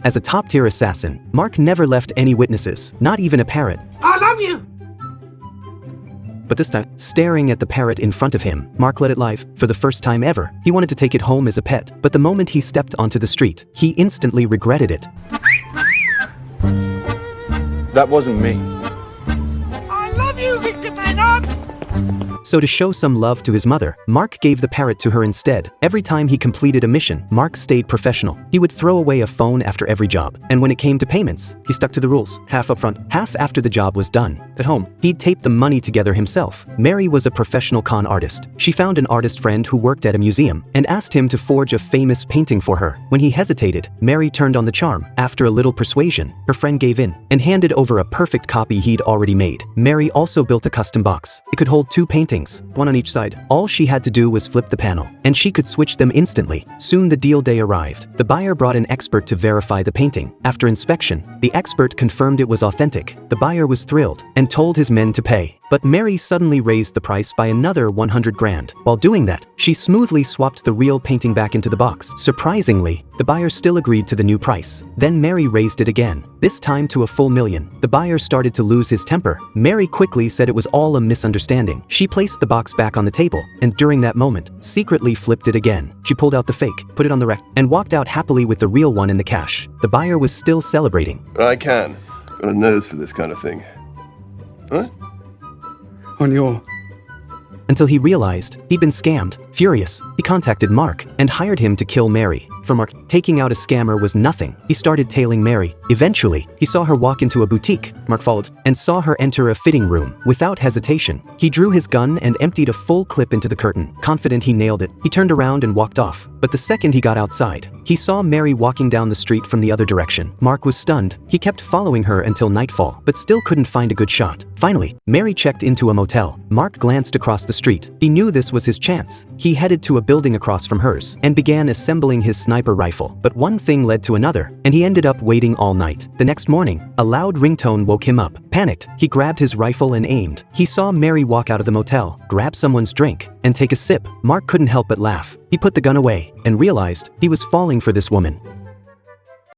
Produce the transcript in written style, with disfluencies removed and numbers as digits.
As a top-tier assassin, Mark never left any witnesses, not even a parrot. I love you! But this time, staring at the parrot in front of him, Mark let it live. For the first time ever, he wanted to take it home as a pet, but the moment he stepped onto the street, he instantly regretted it. That wasn't me. I love you, Victor Maynard! So to show some love to his mother, Mark gave the parrot to her instead. Every time he completed a mission, Mark stayed professional. He would throw away a phone after every job. And when it came to payments, he stuck to the rules. Half up front, half after the job was done. At home, he'd tape the money together himself. Mary was a professional con artist. She found an artist friend who worked at a museum and asked him to forge a famous painting for her. When he hesitated, Mary turned on the charm. After a little persuasion, her friend gave in and handed over a perfect copy he'd already made. Mary also built a custom box. It could hold 2 paintings, one on each side. All she had to do was flip the panel, and she could switch them instantly. Soon the deal day arrived. The buyer brought an expert to verify the painting. After inspection, the expert confirmed it was authentic. The buyer was thrilled and told his men to pay. But Mary suddenly raised the price by another 100 grand. While doing that, she smoothly swapped the real painting back into the box. Surprisingly, the buyer still agreed to the new price. Then Mary raised it again, this time to a full million. The buyer started to lose his temper. Mary quickly said it was all a misunderstanding. She placed the box back on the table, and during that moment, secretly flipped it again. She pulled out the fake, put it on the rack, and walked out happily with the real one in the cash. The buyer was still celebrating. I can. Got a nose for this kind of thing. Huh? On your... Until he realized he'd been scammed. Furious, he contacted Mark and hired him to kill Mary. For Mark, taking out a scammer was nothing. He started tailing Mary. Eventually, he saw her walk into a boutique. Mark followed and saw her enter a fitting room. Without hesitation, he drew his gun and emptied a full clip into the curtain. Confident he nailed it, he turned around and walked off. But the second he got outside, he saw Mary walking down the street from the other direction. Mark was stunned. He kept following her until nightfall, but still couldn't find a good shot. Finally, Mary checked into a motel. Mark glanced across the street. He knew this was his chance. He headed to a building across from hers and began assembling his sniper rifle. But one thing led to another, and he ended up waiting all night. The next morning, a loud ringtone woke him up. Panicked, he grabbed his rifle and aimed. He saw Mary walk out of the motel, grab someone's drink, and take a sip. Mark couldn't help but laugh. He put the gun away and realized he was falling for this woman.